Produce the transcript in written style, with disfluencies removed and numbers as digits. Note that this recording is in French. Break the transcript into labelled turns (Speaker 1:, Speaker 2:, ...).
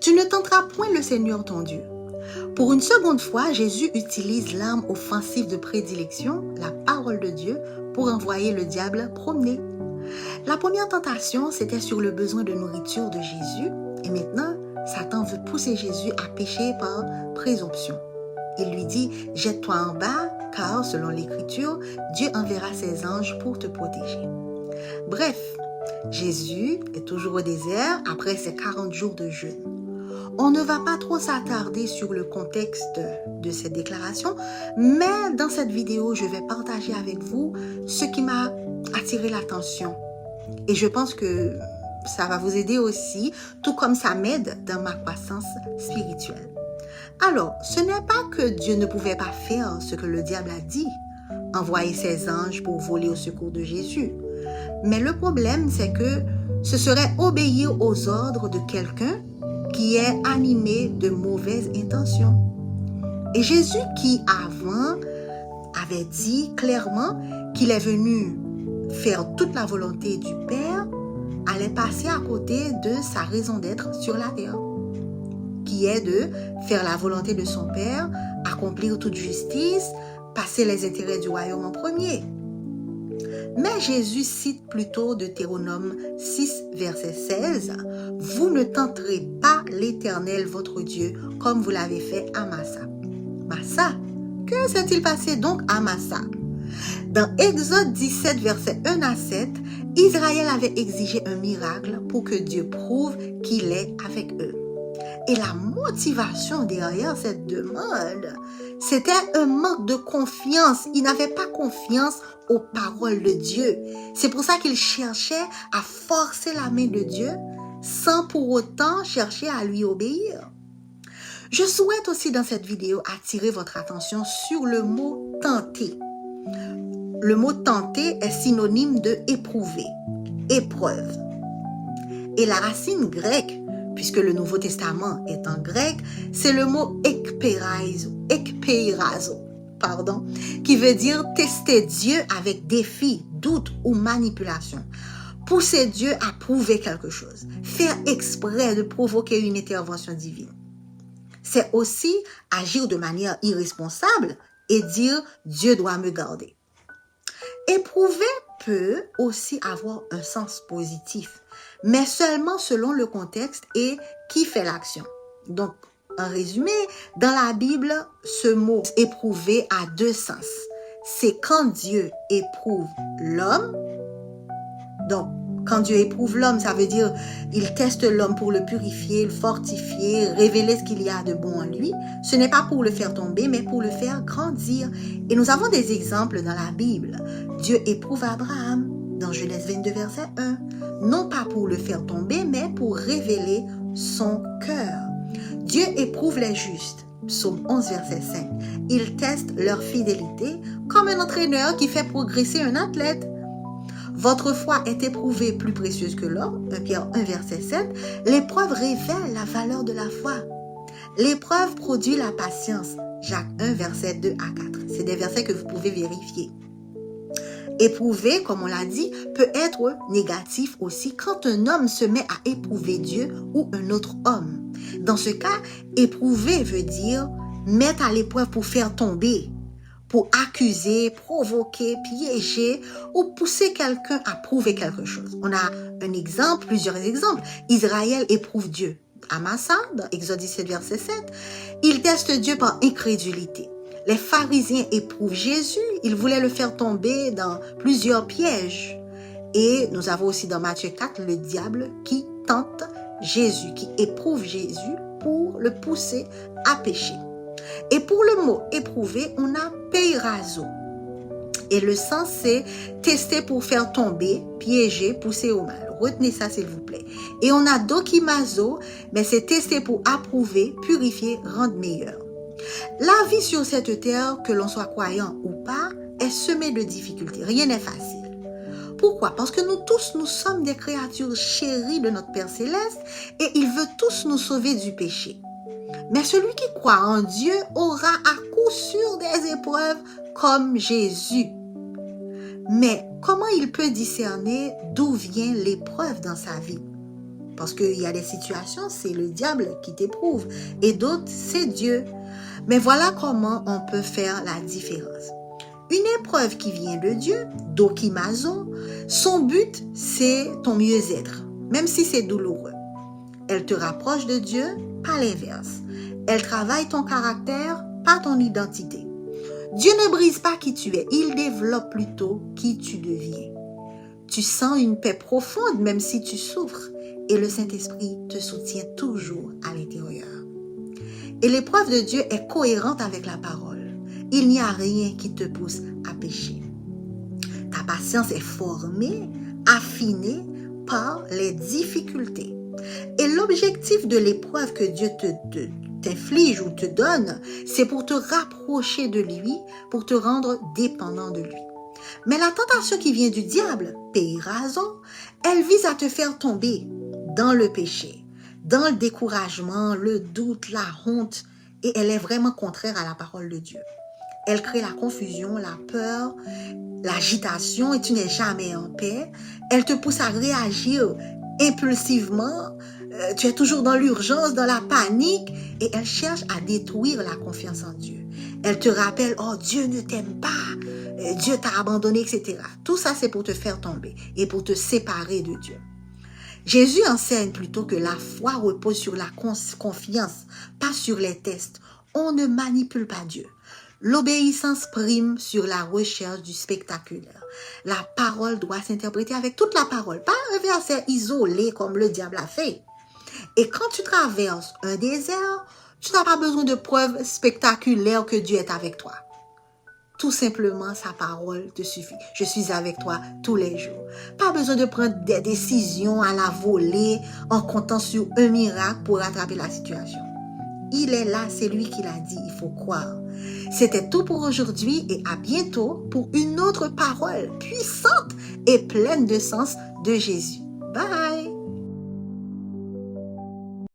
Speaker 1: Tu ne tenteras point le Seigneur ton Dieu. Pour une seconde fois, Jésus utilise l'arme offensive de prédilection, la parole de Dieu, pour envoyer le diable promener. La première tentation, c'était sur le besoin de nourriture de Jésus. Et maintenant, Satan veut pousser Jésus à pécher par présomption. Il lui dit, jette-toi en bas, car selon l'Écriture, Dieu enverra ses anges pour te protéger. Bref, Jésus est toujours au désert après ses 40 jours de jeûne. On ne va pas trop s'attarder sur le contexte de cette déclaration, mais dans cette vidéo, je vais partager avec vous ce qui m'a attiré l'attention. Et je pense que ça va vous aider aussi, tout comme ça m'aide dans ma croissance spirituelle. Alors, ce n'est pas que Dieu ne pouvait pas faire ce que le diable a dit, envoyer ses anges pour voler au secours de Jésus. Mais le problème, c'est que ce serait obéir aux ordres de quelqu'un qui est animé de mauvaises intentions. Et Jésus qui avant avait dit clairement qu'il est venu faire toute la volonté du Père, allait passer à côté de sa raison d'être sur la terre, qui est de faire la volonté de son Père, accomplir toute justice, passer les intérêts du royaume en premier. Mais Jésus cite plutôt Deutéronome 6, verset 16, « Vous ne tenterez pas l'Éternel votre Dieu comme vous l'avez fait à Massa. » Massa, que s'est-il passé donc à Massa? Dans Exode 17, verset 1 à 7, Israël avait exigé un miracle pour que Dieu prouve qu'il est avec eux. Et la motivation derrière cette demande, c'était un manque de confiance. Ils n'avaient pas confiance aux paroles de Dieu. C'est pour ça qu'ils cherchaient à forcer la main de Dieu sans pour autant chercher à lui obéir. Je souhaite aussi dans cette vidéo attirer votre attention sur le mot « tenter ». Le mot « tenter » est synonyme de « éprouver »,« épreuve ». Et la racine grecque, puisque le Nouveau Testament est en grec, c'est le mot ekpeirazo, qui veut dire tester Dieu avec défi, doute ou manipulation. Pousser Dieu à prouver quelque chose, faire exprès de provoquer une intervention divine. C'est aussi agir de manière irresponsable et dire Dieu doit me garder. Éprouver peut aussi avoir un sens positif, mais seulement selon le contexte et qui fait l'action. Donc, en résumé, dans la Bible, ce mot « éprouver » a deux sens. C'est quand Dieu éprouve l'homme. Donc, quand Dieu éprouve l'homme, ça veut dire il teste l'homme pour le purifier, le fortifier, révéler ce qu'il y a de bon en lui. Ce n'est pas pour le faire tomber, mais pour le faire grandir. Et nous avons des exemples dans la Bible. Dieu éprouve Abraham dans Genèse 22, verset 1. Non pas pour le faire tomber, mais pour révéler son cœur. Dieu éprouve les justes. Psaume 11, verset 5. Il teste leur fidélité comme un entraîneur qui fait progresser un athlète. Votre foi est éprouvée plus précieuse que l'or. 1 Pierre 1, verset 7. L'épreuve révèle la valeur de la foi. L'épreuve produit la patience. Jacques 1, verset 2 à 4. C'est des versets que vous pouvez vérifier. Éprouver, comme on l'a dit, peut être négatif aussi quand un homme se met à éprouver Dieu ou un autre homme. Dans ce cas, éprouver veut dire mettre à l'épreuve pour faire tomber, pour accuser, provoquer, piéger ou pousser quelqu'un à prouver quelque chose. On a un exemple, plusieurs exemples. Israël éprouve Dieu. À Massa, dans Exode 17, verset 7, il teste Dieu par incrédulité. Les pharisiens éprouvent Jésus, ils voulaient le faire tomber dans plusieurs pièges. Et nous avons aussi dans Matthieu 4 le diable qui tente Jésus, qui éprouve Jésus pour le pousser à pécher. Et pour le mot éprouver, on a peirazo. Et le sens c'est tester pour faire tomber, piéger, pousser au mal. Retenez ça s'il vous plaît. Et on a dokimazo, mais c'est tester pour approuver, purifier, rendre meilleur. La vie sur cette terre, que l'on soit croyant ou pas, est semée de difficultés. Rien n'est facile. Pourquoi? Parce que nous tous, nous sommes des créatures chéries de notre Père Céleste et il veut tous nous sauver du péché. Mais celui qui croit en Dieu aura à coup sûr des épreuves comme Jésus. Mais comment il peut discerner d'où vient l'épreuve dans sa vie? Parce qu'il y a des situations, c'est le diable qui t'éprouve. Et d'autres, c'est Dieu. Mais voilà comment on peut faire la différence. Une épreuve qui vient de Dieu, dokimazo, son but, c'est ton mieux-être, même si c'est douloureux. Elle te rapproche de Dieu, pas l'inverse. Elle travaille ton caractère, pas ton identité. Dieu ne brise pas qui tu es, il développe plutôt qui tu deviens. Tu sens une paix profonde même si tu souffres et le Saint-Esprit te soutient toujours à l'intérieur. Et l'épreuve de Dieu est cohérente avec la parole. Il n'y a rien qui te pousse à pécher. Ta patience est formée, affinée par les difficultés. Et l'objectif de l'épreuve que Dieu t'inflige ou te donne, c'est pour te rapprocher de lui, pour te rendre dépendant de lui. Mais la tentation qui vient du diable, péirazo, elle vise à te faire tomber dans le péché, dans le découragement, le doute, la honte, et elle est vraiment contraire à la parole de Dieu. Elle crée la confusion, la peur, l'agitation et tu n'es jamais en paix. Elle te pousse à réagir impulsivement. Tu es toujours dans l'urgence, dans la panique et elle cherche à détruire la confiance en Dieu. Elle te rappelle, oh Dieu ne t'aime pas, Dieu t'a abandonné, etc. Tout ça c'est pour te faire tomber et pour te séparer de Dieu. Jésus enseigne plutôt que la foi repose sur la confiance, pas sur les tests. On ne manipule pas Dieu. L'obéissance prime sur la recherche du spectaculaire. La parole doit s'interpréter avec toute la parole, pas un verset isolé comme le diable a fait. Et quand tu traverses un désert, tu n'as pas besoin de preuves spectaculaires que Dieu est avec toi. Tout simplement, sa parole te suffit. Je suis avec toi tous les jours. Pas besoin de prendre des décisions à la volée en comptant sur un miracle pour rattraper la situation. Il est là, c'est lui qui l'a dit, il faut croire. C'était tout pour aujourd'hui et à bientôt pour une autre parole puissante et pleine de sens de Jésus. Bye!